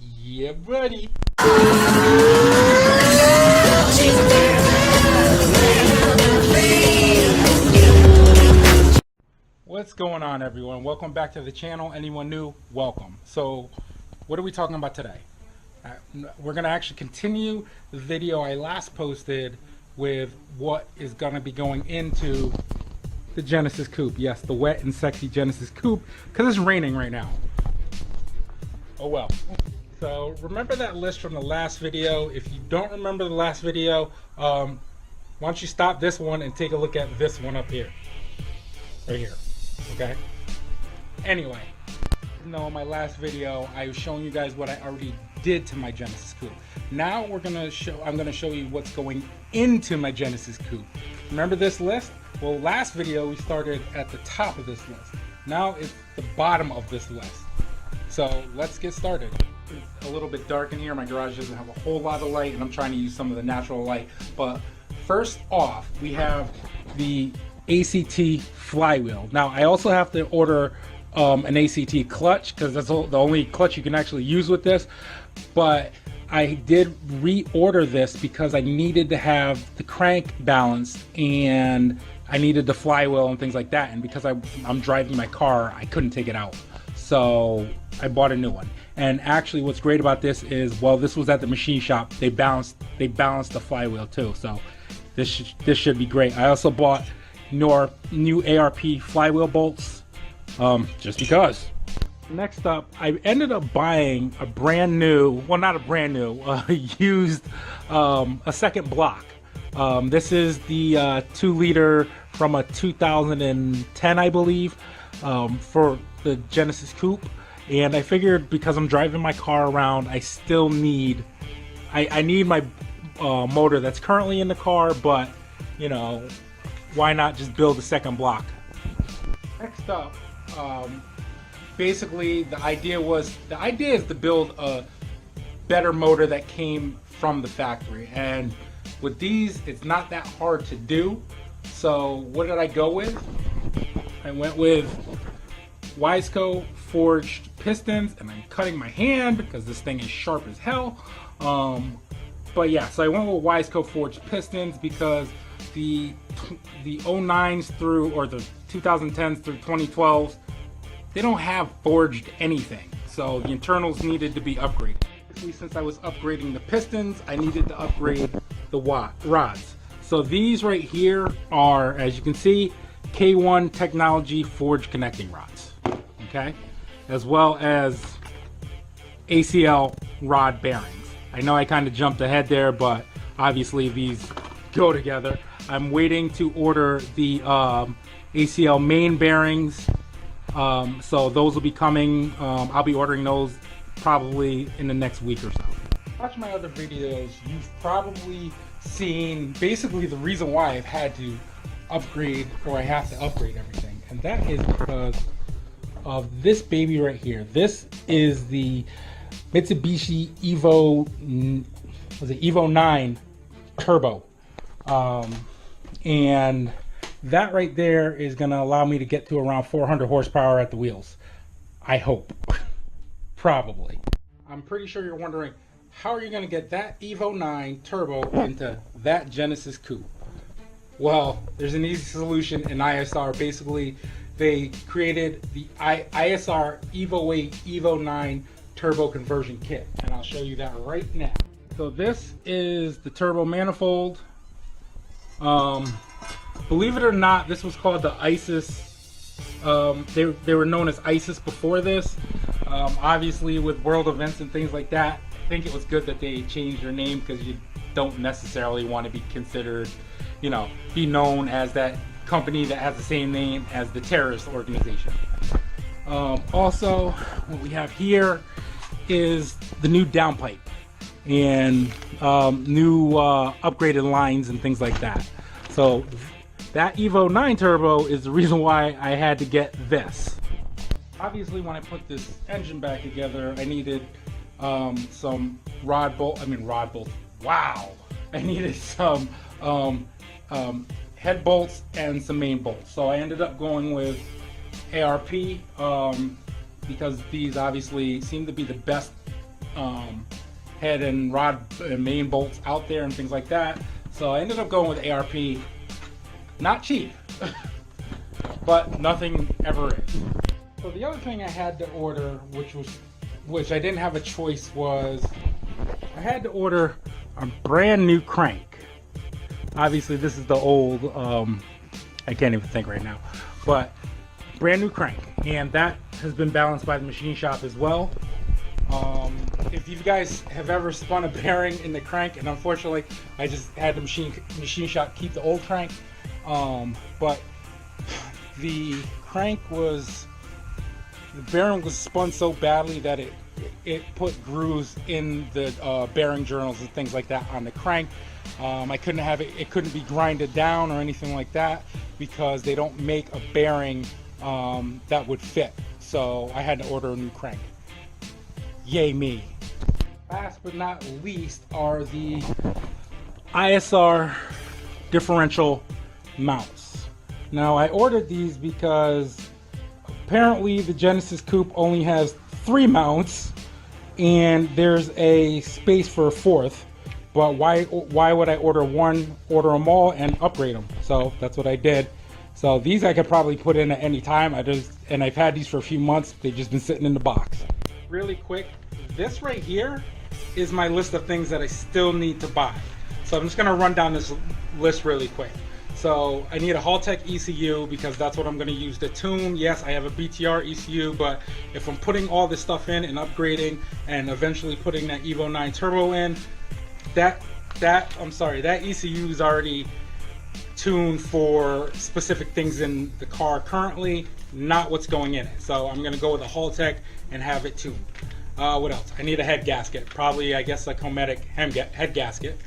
Yeah, buddy. What's going on, everyone? Welcome back to the channel. Anyone new, welcome. So what are we talking about today? We're going to actually continue the video I last posted with what is going to be going into the Genesis Coupe. Yes, the wet and sexy Genesis Coupe, because it's raining right now. Oh well. So remember that list from the last video. If you don't remember the last video, why don't you stop this one and take a look at this one up here. Right here. Okay? Anyway, in my last video I was showing you guys what I already did to my Genesis Coupe. Now I'm gonna show you what's going into my Genesis Coupe. Remember this list? Well, last video we started at the top of this list. Now it's the bottom of this list. So let's get started. It's a little bit dark in here. My garage doesn't have a whole lot of light and I'm trying to use some of the natural light. But first off, we have the ACT flywheel. Now I also have to order an ACT clutch, because that's the only clutch you can actually use with this. But I did reorder this because I needed to have the crank balanced and I needed the flywheel and things like that. And because I'm driving my car, I couldn't take it out. So I bought a new one. And actually what's great about this is, well, this was at the machine shop. They balanced the flywheel too. So this should be great. I also bought new ARP flywheel bolts, just because. Next up, I ended up buying a brand new, well, not a brand new, used a second block. This is the 2-liter from a 2010, I believe, for the Genesis Coupe. And I figured because I'm driving my car around, I still need, I need my motor that's currently in the car, but you know, why not just build a second block? Next up, basically the idea is to build a better motor that came from the factory, and with these it's not that hard to do. So what did I go with? I went with Wiseco forged pistons, and I'm cutting my hand because this thing is sharp as hell. But yeah, so I went with Wiseco forged pistons because the 09s through, or the 2010s through 2012s, they don't have forged anything, so the internals needed to be upgraded. Since I was upgrading the pistons, I needed to upgrade the rods. So these right here are, as you can see, K&N Technology forged connecting rods, okay, as well as ACL rod bearings. I know I kind of jumped ahead there, but obviously these go together. I'm waiting to order the ACL main bearings, so those will be coming. I'll be ordering those probably in the next week or so. Watch my other videos, you've probably seen basically the reason why I've had to upgrade, or I have to upgrade everything, and that is because of this baby right here. This is the Mitsubishi Evo 9 Turbo, and that right there is going to allow me to get to around 400 horsepower at the wheels. I hope. Probably. I'm pretty sure you're wondering, how are you going to get that Evo 9 Turbo into that Genesis Coupe? Well, there's an easy solution in ISR. Basically, they created the ISR Evo 8 Evo 9 Turbo Conversion Kit, and I'll show you that right now. So this is the turbo manifold. Believe it or not, this was called the ISIS. They were known as ISIS before this. Obviously, with world events and things like that, I think it was good that they changed their name, because you don't necessarily want to be considered, you know, be known as that company that has the same name as the terrorist organization. Also, what we have here is the new DownPipe and new upgraded lines and things like that. So that Evo 9 Turbo is the reason why I had to get this. Obviously, when I put this engine back together, I needed some rod bolts. Wow! I needed some head bolts and some main bolts. So I ended up going with ARP because these obviously seem to be the best head and rod and main bolts out there and things like that. So I ended up going with ARP. Not cheap, but nothing ever is. So the other thing I had to order, which I didn't have a choice, was I had to order a brand new crank. Obviously this is the old, I can't even think right now, but brand new crank, and that has been balanced by the machine shop as well. If you guys have ever spun a bearing in the crank, and unfortunately I just had the machine shop keep the old crank, but the bearing was spun so badly that it put grooves in the bearing journals and things like that on the crank. I couldn't have it couldn't be grinded down or anything like that because they don't make a bearing that would fit. So I had to order a new crank. Yay me. Last but not least are the ISR Differential Mounts. Now I ordered these because apparently the Genesis Coupe only has 3 mounts and there's a space for a 4th, but why would I order them all and upgrade them? So that's what I did. So these I could probably put in at any time. And I've had these for a few months. They've just been sitting in the box. Really quick, this right here is my list of things that I still need to buy. So I'm just gonna run down this list really quick. So I need a Haltech ECU because that's what I'm going to use to tune. Yes, I have a BTR ECU, but if I'm putting all this stuff in and upgrading and eventually putting that Evo 9 turbo in, that ECU is already tuned for specific things in the car currently, not what's going in it. So I'm going to go with a Haltech and have it tuned. What else? I need a head gasket, probably I guess a Cometic head gasket.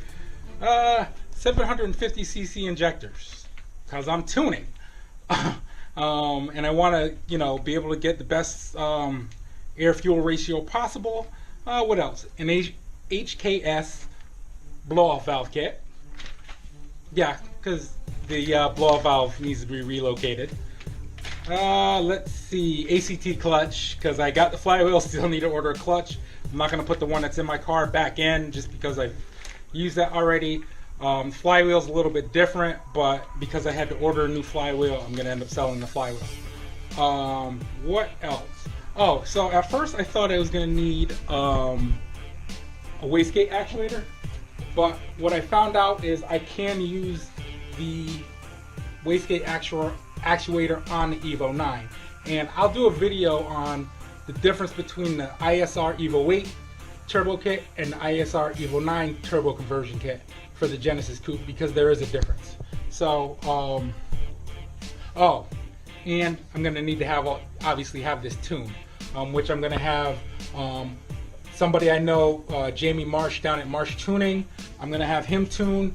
750cc injectors because I'm tuning, and I want to be able to get the best air fuel ratio possible. What else? An HKS blow off valve kit. Yeah, because the blow off valve needs to be relocated. Let's see, ACT clutch because I got the flywheel. Still need to order a clutch. I'm not going to put the one that's in my car back in just because I've used that already. Flywheel's a little bit different, but because I had to order a new flywheel, I'm gonna end up selling the flywheel. What else? Oh, so at first I thought I was gonna need a wastegate actuator, but what I found out is I can use the wastegate actuator on the Evo 9, and I'll do a video on the difference between the ISR Evo 8 turbo kit and the ISR Evo 9 turbo conversion kit for the Genesis Coupe, because there is a difference. So and I'm gonna need to obviously have this tuned, which I'm gonna have somebody I know, Jamie Marsh down at Marsh Tuning. I'm gonna have him tune.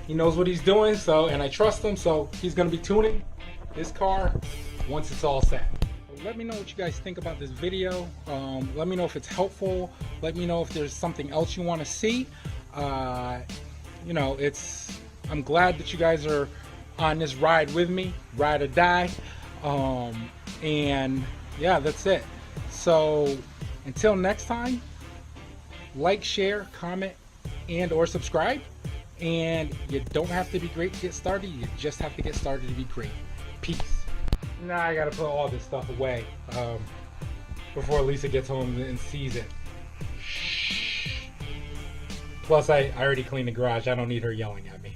He knows what he's doing, and I trust him, so he's gonna be tuning this car once it's all set. Let me know what you guys think about this video. Let me know if it's helpful. Let me know if there's something else you want to see. I'm glad that you guys are on this ride with me, ride or die. And yeah, that's it. So until next time, like, share, comment, and or subscribe. And you don't have to be great to get started. You just have to get started to be great. Peace. Now I gotta put all this stuff away before Lisa gets home and sees it. Shh. Plus I already cleaned the garage. I don't need her yelling at me.